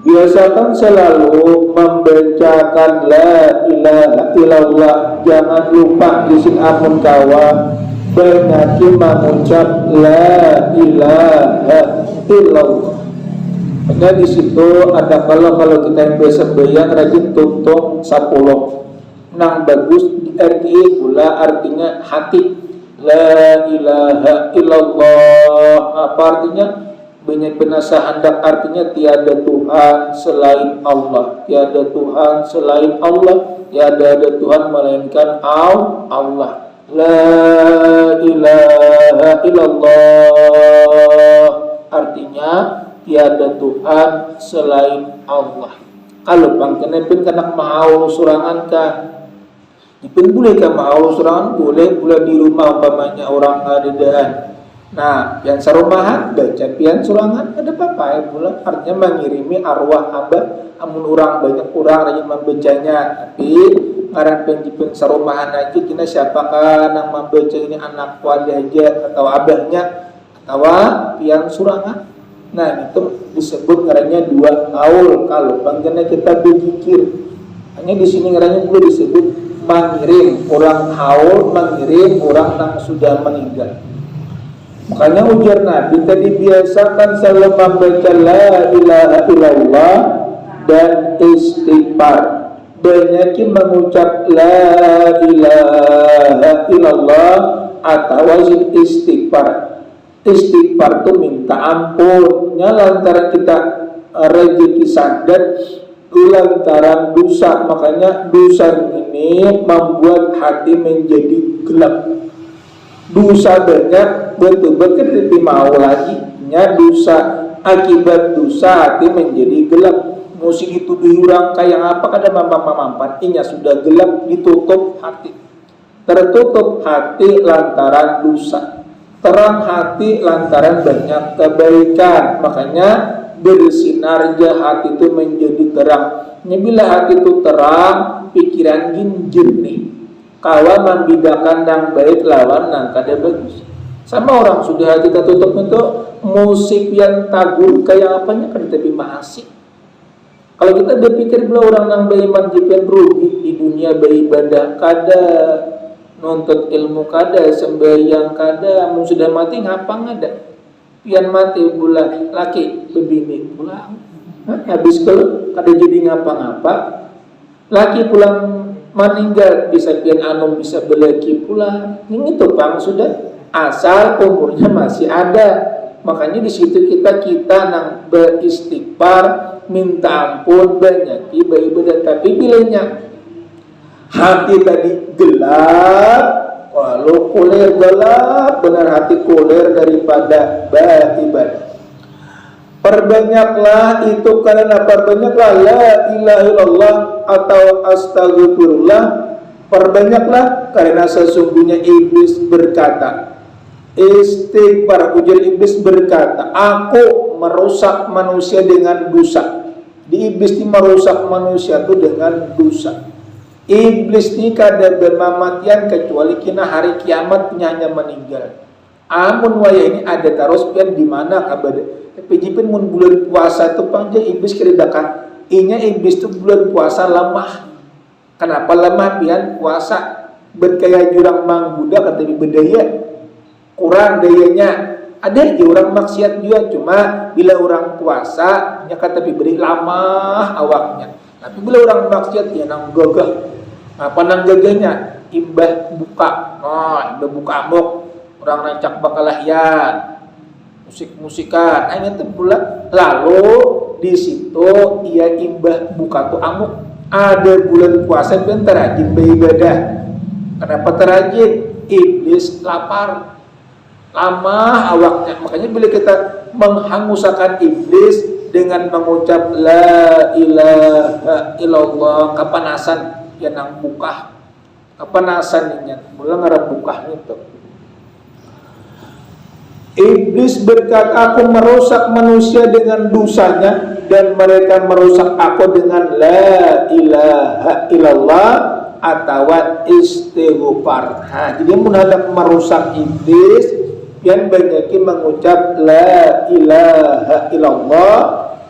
Biasakan selalu membacakan la ilaha illallah. Jangan lupa dising amun kawa banyaki mengucap la ilaha illallah. Karena di situ ada kalau kita yang biasa bayang rajin tuntung 10 nang bagus di RTI pula artinya hati la ilaha illallah. Apa artinya? Banyak penasa hendak artinya tiada Tuhan selain Allah, tiada Tuhan selain Allah, tiada ada Tuhan melainkan Allah. La ilaha illallah artinya tiada Tuhan selain Allah. Kalau pangkene pun kanak mahaul surangan ka, dipun boleh ka mahaul surangan boleh di rumah umpamanya orang ngadedaan. Nah, yang sarumahan baca pian surangan ada apa ya pula artinya mengirimi arwah abah amun orang banyak orang rajin membacanya. Tapi ngaran penjipun sarumahan aja kena siapakah yang membaca ini anak wadah aja atau abahnya atau pian surangan. Nah, itu disebut ngarannya dua haul. Kalau bangkana kita berzikir hanya di sini ngarannya perlu disebut mengirim orang haul, mengirim orang yang sudah meninggal. Makanya ujar Nabi tadi biasakan selalu membaca la ilaha illallah dan istighfar. Banyakin mengucap la ilaha illallah atau istighfar. Istighfar itu minta ampunnya lantaran kita rezeki sadar lantaran dosa. Makanya dosa ini membuat hati menjadi gelap. Dosa banyak betul-betul tidak mau lagi nya dosa, akibat dosa hati menjadi gelap. Mesti dituduh orang kayak apa kada mampat inya sudah gelap, ditutup hati, tertutup hati lantaran dosa, terang hati lantaran banyak kebaikan. Makanya bersinarnya hati itu menjadi terang. Bila hati itu terang, pikiran jernih, kawan membedakan yang baik lawan yang kada bagus. Sama orang sudah kita tutup untuk musik yang tagur kayak apanya kan tapi masih. Kalau kita berpikir bila orang yang beriman jipen rugi di dunia beribadah kada, nuntut ilmu kada, sembahyang kada, mun sudah mati ngapa ngada? Pian mati bulan laki bebini pulang. Habis kalau kada jadi ngapa-ngapa, laki pulang meninggal bisa pian anum bisa belaki pula. Ini tuh bang sudah asal umurnya masih ada. Makanya di situ kita nang beristighfar, minta ampun banyak ibadah. Tapi bilanya hati tadi gelap, walau kulir gelap, benar hati kulir daripada beribadah. Perbanyaklah itu karena perbanyaklah la ilaha illallah atau astagfirullah. Perbanyaklah karena sesungguhnya iblis berkata, istighfar, ujar iblis berkata, aku merusak manusia dengan dosa. Di iblis ini merusak manusia itu dengan dosa. Iblis ini kada bermamatian kecuali kena hari kiamat hanya meninggal. Amun waya ini ada terus pian di mana kabada. Tapi jipin mun bulan puasa tu pangja iblis keredakan. Inya iblis tu bulan puasa lemah. Kenapa lemah pian puasa? Berkaya jurang mang Buddha kata berdaya. Kurang dayanya. Ada aja orang maksiat juga, cuma bila orang puasa nya kata beri lama awaknya. Tapi bila orang maksiat ya nang gagah. Apa nang gagahnya? Imbah buka. Imbah buka amok. Orang rancak bakalahyan, musik-musikan, itu pula. Lalu di situ ia imbah buka tu amuk. Ada bulan puasa dan terajin beribadah. Kenapa terajin? Iblis lapar, lama awaknya. Makanya bila kita menghangusakan iblis dengan mengucap la ilaha illallah, kapanasan ya nang buka, kapanasan ini, mula ngarap buka itu. Iblis berkata, aku merusak manusia dengan dosanya dan mereka merusak aku dengan la ilaha illallah atau istighfar. Jadi menghadap merusak iblis yang banyakin mengucap la ilaha illallah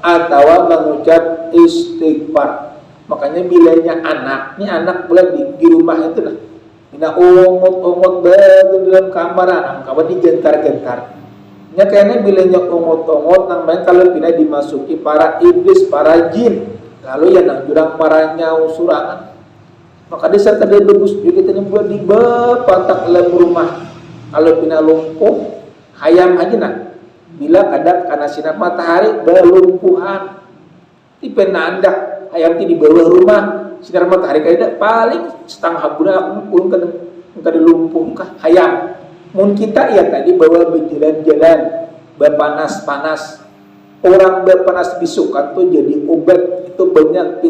atau mengucap istighfar. Makanya bilanya anak boleh di rumah itu lah. Ina ungut dalam kamar anak kawan digentar-gentar. Nya kayaknya bilanya ungut namanya kalau tidak dimasuki para iblis, para jin. Lalu ya nang jurang paranya usurangan. Maka desa kada bagus juga kita buat di patak dalam rumah. Kalau pina lumpuh, hayam aja nah. Bila kadang karena sinar matahari berlumpuhan, tipe nanda hayam di bawah rumah sinar matahari kada paling setengah bulan pun kada lumpuh kah hayam. Mun kita ya tadi bawa berjalan-jalan berpanas-panas, orang berpanas bisukan tuh jadi obat, itu banyak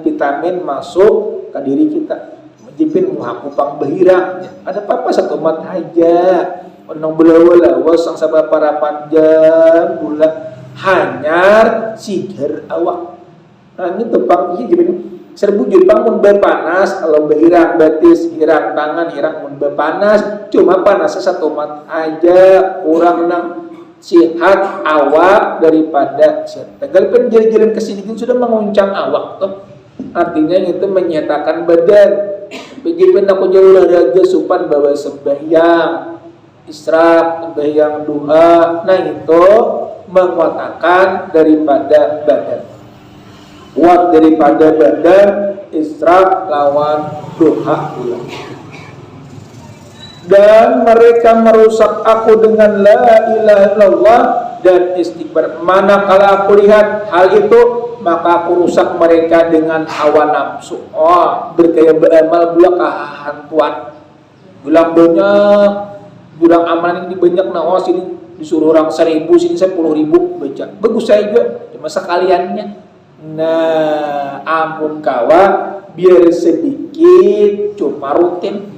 vitamin masuk ke diri kita. Menjipin muhakupang bahirang, ada apa-apa satu mat aja. Onong belawa-lawa sang sabab para panjang bulan hanyar sigar awak. Nah ini tepang ini jadi serbu jepang mun berpanas kalau berhirang batis hirang tangan hirang mun berpanas cuma panasnya satu mat aja kurang nang sihat awak daripada sihat. Tegal penjalan-jalan kesini sudah menguncang awak tuh. Artinya itu menyatakan badan. Begitu aku jauh olahraga supan bawa sembahyang isyraq, sembahyang duha, nah itu menguatkan daripada badan. Kuat daripada badan, isyraq lawan duha pula. Dan mereka merusak aku dengan la ilaha illallah dan istighfar. Manakala aku lihat hal itu, maka aku rusak mereka dengan hawa nafsu. Oh, bergaya beramal pula kehantuan. Bilang banyak, bilang amalan ini banyak, nah oh sini disuruh orang 1000, sini 10.000 baca. Bagus saya juga, cuma sekaliannya. Nah, ampun kawan, biar sedikit, cuma rutin.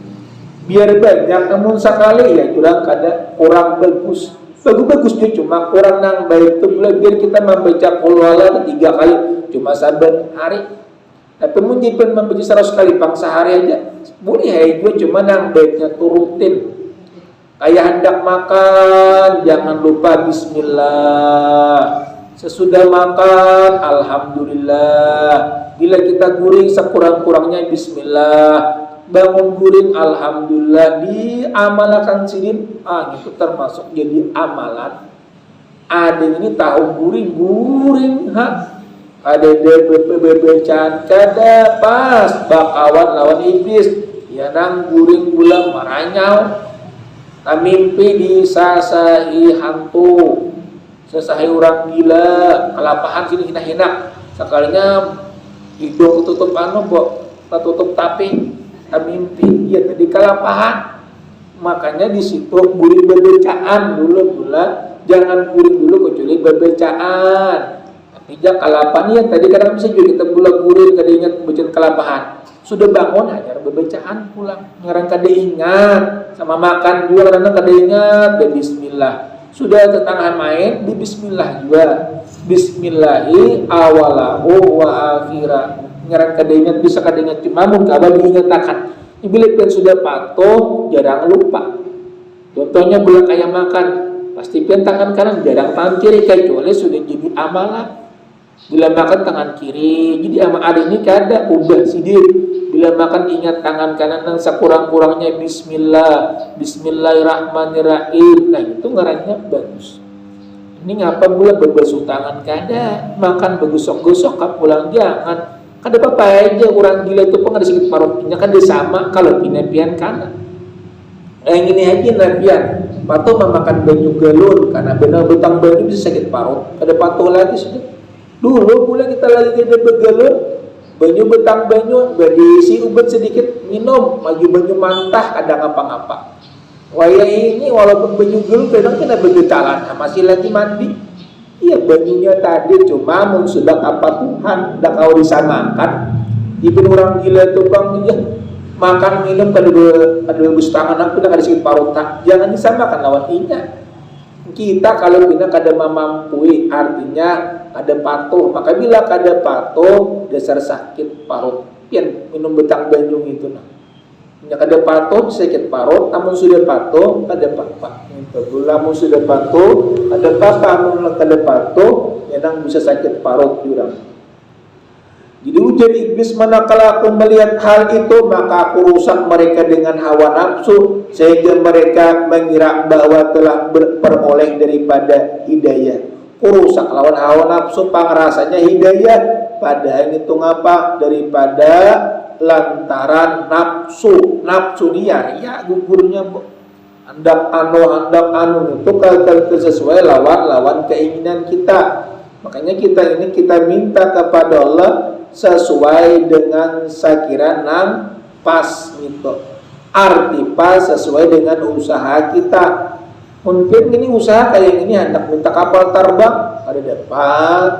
Biar banyak, namun sekali ya curang kada kurang bagus. Bagus-bagusnya cuma kurang nang baik itu biar kita membaca qulwala 3 kali cuma saban hari. Tapi mungkin membaca 100 kali pang sehari aja boleh ya itu cuma nang baiknya tuh rutin. Kayak hendak makan jangan lupa bismillah. Sesudah makan alhamdulillah. Bila kita guring sekurang-kurangnya bismillah. Bangun guring alhamdulillah, diamalkan sidin itu termasuk jadi amalan. Ada ini tahu guring ada bebecaan kada pas bakawan lawan iblis ya nang guring bulan maranyau mimpi disasai hantu sesahai orang gila kelapahan sini hina-hina sekalinya hidung tutup tutup tapi mimpi ya tadi kelapahan. Makanya di situ guring berbecaan dulu pula, jangan guring dulu kecuali berbecaan. Tapi jak kelapahan ya tadi kadang bisa juga kita pula guring kada ingat bacaan kelapahan. Sudah bangun hanya berbecaan pulang. Ngarang kada ingat sama makan juga kadang kada ingat dan bismillah. Sudah tetangga main di bismillah juga. Bismillahi awalahu wa akhirah. Ngarang kada ingat bisa kada ingat cuma mun kabar diingatakan. Bila pian sudah patuh jarang lupa. Contohnya bila kayak makan pasti pian tangan kanan jarang tangan kiri kecuali sudah jadi amalan. Bila makan tangan kiri jadi amal hari ini kada ubah sidir. Bila makan ingat tangan kanan yang sekurang-kurangnya bismillahirrahmanirrahim. Nah itu ngarangnya bagus. Ini ngapa pula berbasuh tangan kada makan begosok-gosok kap pulang jangan. Kada apa-apa aja orang gila itu pun ada sedikit parutnya kan dia sama kalau pinapian kanan. Yang ini aja napian patuh memakan banyu galon karena benar betang banyu bisa sakit parut. Kada patuh lagi sudah. Dulu pula kita lagi ada begalon banyu betang banyu berisi ubat sedikit minum maju banyu mantah kada ngapa-ngapa. Waya ini walaupun banyu galon kadang kena begetalan masih lagi mandi. Iya banyunya tadi cuma sudah apa Tuhan dah kau disamakan. Ibn orang gila itu bang ya makan minum kada bus tangan aku dah kada sedikit parutan. Jangan disamakan lawan ingat. Kita kalau bina kada memampui artinya kada patuh. Maka bila kada patuh dasar sakit parut. Pian minum betang banyu itu nah. nya kada pato sakit parut, amun sudah pato kada papa. Gitu. Lamun sudah pato ada papa, amun kada pato yang bisa sakit parut jurang. Jadi ujar iblis, manakala aku melihat hal itu maka aku rusak mereka dengan hawa nafsu sehingga mereka mengira bahwa telah berperoleh daripada hidayah. Rusak lawan hawa nafsu pangrasanya hidayah, padahal itu ngapa daripada lantaran nafsu liar ya gugurnya hendak anu itu kalau sesuai lawan keinginan kita. Makanya kita minta kepada Allah sesuai dengan sakiran nang pas gitu. Arti pas sesuai dengan usaha kita. Mungkin ini usaha kayak ini hendak minta kapal terbang ada dapat,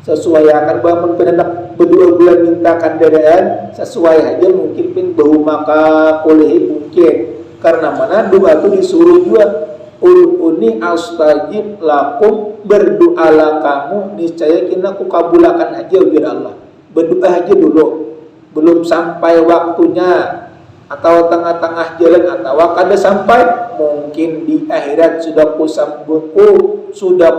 sesuai akan bangun hendak berdua bulan minta kendaraan sesuai aja mungkin pin bau maka kuliah mungkin karena mana doa itu disuruh juga uni astajib lakum, berdoalah kamu niscaya kena ku kabulakan aja ujar Allah. Berdoa aja dulu belum sampai waktunya atau tengah-tengah jalan atau kada sampai, mungkin di akhirat sudah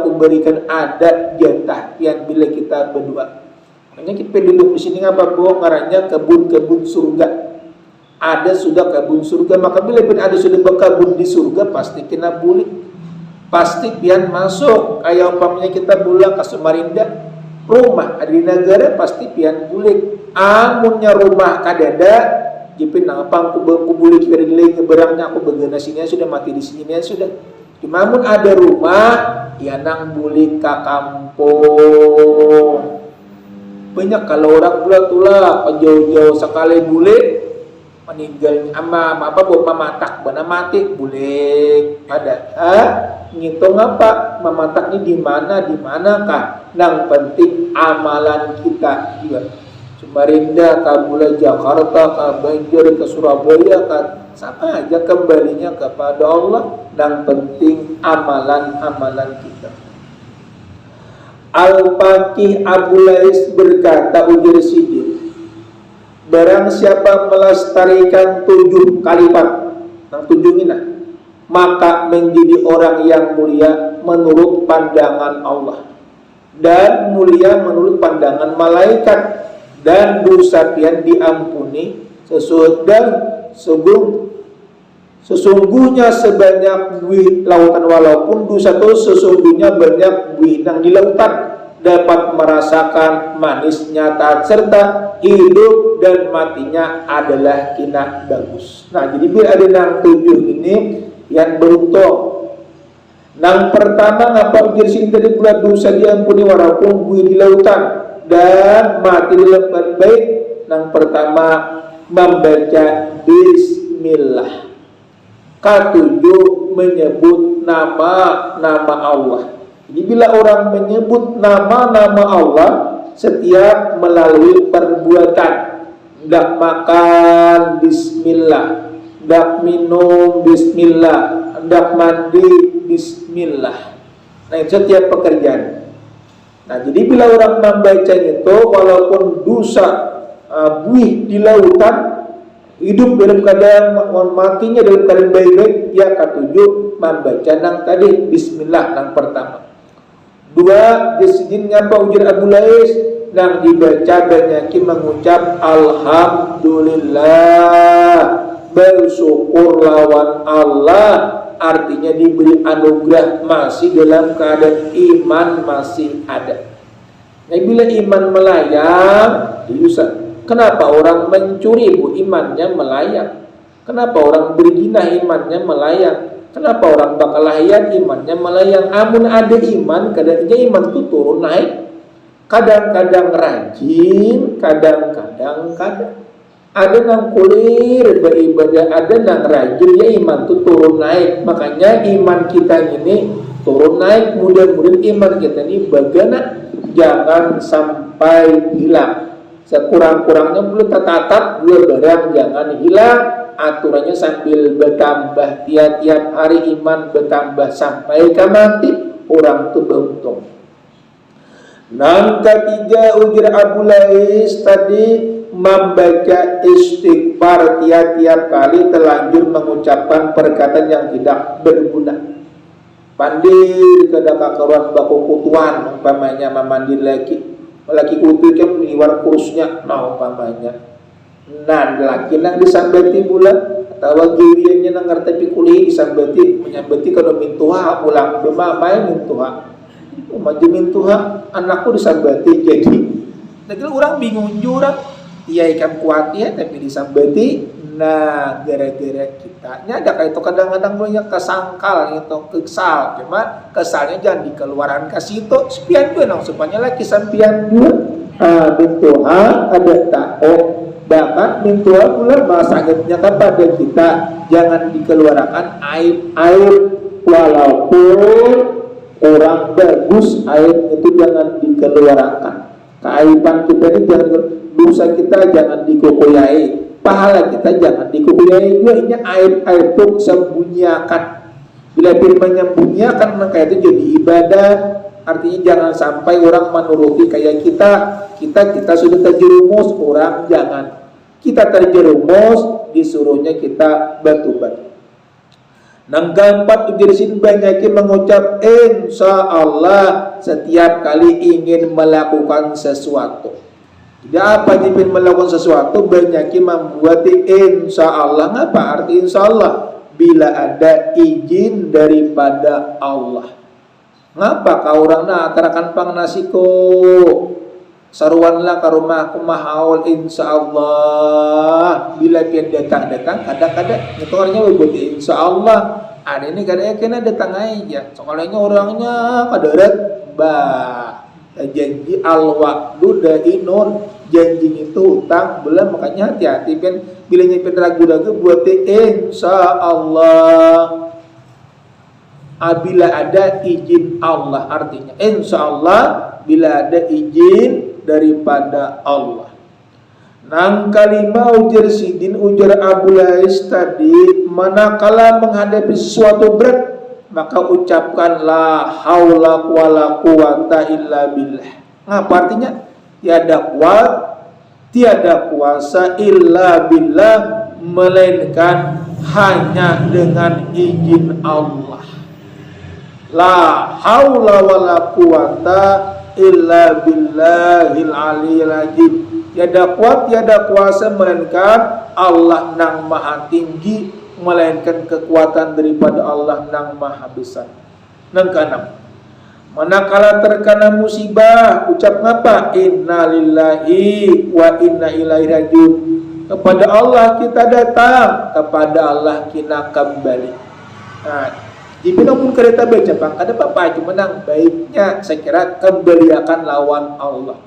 ku berikan adat jatah yang bila kita berdoa. Makanya kita duduk di sini ngapa bohong ngarannya kebun surga. Ada sudah kebun surga, maka bila pun ada sudah berkebun di surga pasti kena bulik, pasti pian masuk. Kayak umpamanya kita pulang ke Samarinda, rumah ada di negara pasti pian bulik. Amunnya rumah kadada jepin apa aku bulik dari lagi berangnya aku begana sini sudah mati di sini sudah. Cuma amun ada rumah ya nang bulik ke kampung. Banyak kalau orang pula jauh-jauh sekali bulik meninggalnya apa buat mematak bana mati bulik ada ngitung apa mematak ini di mana kah, yang penting amalan kita juga. Samarinda ke Bula Jakarta ke Banjar ke Surabaya kan sama aja kembalinya kepada Allah, yang penting amalan kita. Al-Faqih Abu Lais berkata ujar Siddiq, barang siapa melestarikan 7 kalimat, yang 7 ini maka menjadi orang yang mulia menurut pandangan Allah dan mulia menurut pandangan malaikat, dan dosa pian diampuni sesungguhnya sebanyak buih lautan, walaupun dosa itu sesungguhnya banyak buih yang di lautan, dapat merasakan manisnya taat serta hidup dan matinya adalah kina bagus. Nah, jadi biar ada nang 7 ini yang beruntung. Nang pertama ngapa ujar sini tadi pula dosa diampuni walaupun buih di lautan dan mati dalam keadaan baik. Nang pertama membaca bismillah. Ketujuh menyebut nama Allah. Jadi bila orang menyebut nama-nama Allah setiap melalui perbuatan, hendak makan bismillah, hendak minum bismillah, hendak mandi bismillah. Nah, itu setiap pekerjaan. Nah, jadi bila orang membaca itu walaupun dosa buih di lautan, hidup dalam keadaan matinya dalam keadaan baik-baik, ya ketujuh membaca nang tadi bismillah nang pertama. 2 disini ngapa ujar Abu Lais nang dibaca banyakin mengucap alhamdulillah, bersyukur lawan Allah, artinya diberi anugerah masih dalam keadaan iman masih ada. Nah, bila iman melayang diusah. Kenapa orang mencuri imannya melayang? Kenapa orang berzina imannya melayang? Kenapa orang bakal layan imannya melayang? Amun ada iman, kadang-kadang iman itu turun naik. Kadang-kadang rajin, kadang-kadang ada nang kulir beribadah, ada nang rajin ya iman itu turun naik. Makanya iman kita ini turun naik. Mudah-mudahan iman kita ini bagaimana jangan sampai hilang. Sekurang-kurangnya belum tatap dua barang jangan hilang. Aturannya sambil bertambah tiap-tiap hari iman bertambah sampai ke mati, orang itu beruntung. Yang ketiga ujar Abu Lais tadi membaca istighfar tiap-tiap kali terlanjur mengucapkan perkataan yang tidak berguna. Pandir kada kakaruan baku kutuan umpamanya mamandi laki kutu kan liwar kurusnya nah umpamanya. Nah laki nang disambati pula atau giriannya nang ngerti kuliah disambati menyambati kada mintuha pulang bemamai mintuha. Maju mintuha anakku disambati jadi. Lagi orang bingung jurang. Iya ikan kuat ya tapi disambati. Nah gara-gara kitanya ada kayak itu kadang-kadang banyak kesangkal gitu kesal cuma kesalnya jangan dikeluaran kasih itu sepian gue nang supaya lagi sampian gue mintuha ada tahu bahkan mintuha pula masakitnya kepada kita jangan dikeluarkan aib walaupun orang bagus aib itu jangan dikeluarkan keaiban kita ini jangan dosa kita jangan dikokoyai pahala kita jangan dikubuyai juga ini aib-aib itu sembunyiakan bila firman menyembunyiakan maka itu jadi ibadah artinya jangan sampai orang menuruti kayak kita sudah terjerumus orang jangan kita terjerumus disuruhnya kita bertobat. Nang keempat ujarsin banyakin mengucap insya Allah setiap kali ingin melakukan sesuatu. Tidak apa jipin melakukan sesuatu banyakin membuat insya Allah. Ngapa arti insya Allah? Bila ada izin daripada Allah. Ngapa kau orang nak terakan pang nasiko saruanlah ke rumah kumahaul insya Allah. Bila pian datang kadang-kadang itu orangnya berbuat insya Allah. Ada ini kadang kena datang aja. Soalnya orangnya kadarat bah. Janji al-wa'du dainun janji itu hutang belum makanya hati-hati kan bila nyepin ragu-ragu buat insya Allah bila ada izin Allah artinya insya Allah bila ada izin daripada Allah. Nang kalima ujar sidin ujar Abu Lais tadi manakala menghadapi sesuatu berat maka ucapkan la haula wala quwata illa billah. Ngapa artinya? Tiada kuat, tiada kuasa illa billah melainkan hanya dengan izin Allah. La haula wala quwata illa billahil aliyil azim. Tiada kuat, tiada kuasa melainkan Allah nang maha tinggi melainkan kekuatan daripada Allah nang maha besar. Nang keenam, manakala terkena musibah ucap ngapa inna lillahi wa inna ilaihi rajiun. Kepada Allah kita datang, kepada Allah kita kembali. Nah, di pun kereta baca bang, ada apa cuma nang baiknya saya kira kembali akan lawan Allah.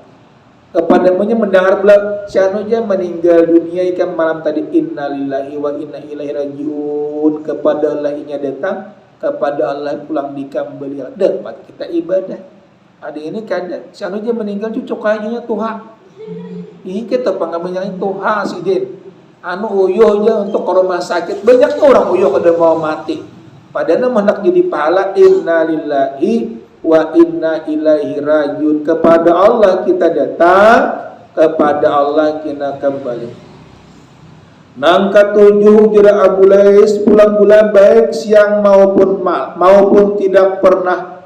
Kepadanya mendengar pula syanuja meninggal dunia ikan malam tadi innalillahi wa inna ilaihi rajiun. Kepada Allah inya datang, kepada Allah pulang dikembali. Dapat kita ibadah. Ada ini kada syanuja meninggal cucuk kayaknya Tuhan. Ini kita panggapnya Tuhan sidin. Anu uyuh aja untuk ke rumah sakit. Banyaknya orang uyuh kada mau mati. Padahal hendak jadi pahala innalillahi wa inna ilaihi rajiun. Kepada Allah kita datang, kepada Allah kita kembali. Nang ketujuh jira Abu Lais pulang bulan baik siang maupun maupun tidak pernah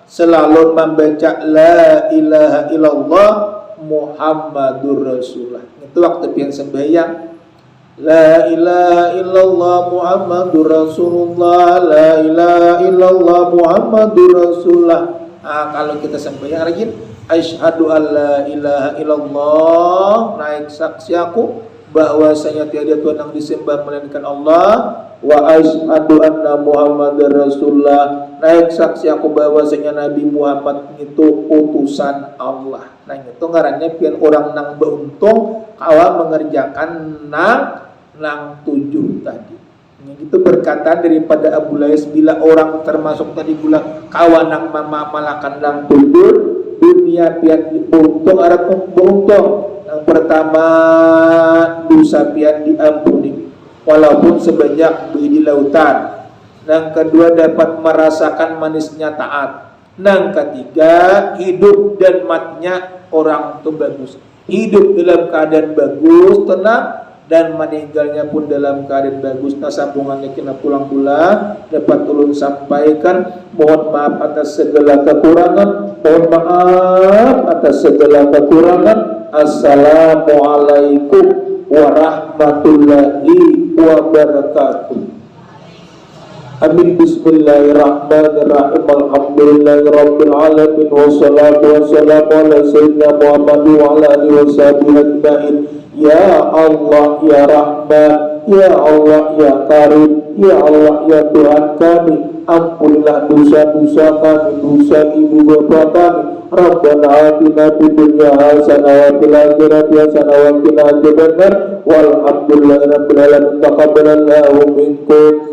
selalu membaca la ilaha illallah Muhammadur Rasulullah. Itu waktu pian sembahyang la ilaha illallah Muhammadur Rasulullah, la ilaha illallah Muhammadur Rasulullah. Kalau kita sembahyang rajin asyhadu alla ilaha illallah, naik saksi aku bahwasanya tiada Tuhan yang disembah melainkan Allah, wa asyhadu anna Muhammadar Rasulullah, naik saksi aku bahwasanya Nabi Muhammad itu utusan Allah. Nah itu ngarannya pian orang nang beruntung awal mengerjakan nang tujuh tadi. Itu berkata daripada Abu Lais bila orang termasuk tadi pula kawan nang malakan nang tujuh dunia pian diuntung arep beruntung. Yang pertama dosa pian diampuni walaupun sebanyak di lautan. Yang kedua dapat merasakan manisnya taat. Yang ketiga hidup dan matinya orang itu bagus. hidup dalam keadaan bagus, tenang, dan meninggalnya pun dalam keadaan bagus. Nah, sambungannya kena pulang-pulang dapat ulun sampaikan. Mohon maaf atas segala kekurangan. Mohon maaf atas segala kekurangan. Assalamualaikum warahmatullahi wabarakatuh. Amin. Bismillahirrahmanirrahim. Alhamdulillahirabbil alamin wassalatu wassalamu ala sayyidina Muhammad wa ala alihi washabihi ajmain. Ya Allah ya Rahman, ya Allah ya Karim, ya Allah ya Tuhan kami, ampunilah dosa-dosa kami, dosa ibu bapa kami. Rabbana atina fid dunya hasanah wa fil akhirati hasanah wa qina adzabannar. Walhamdulillahirabbil alamin. Taqabbalallahu minkum.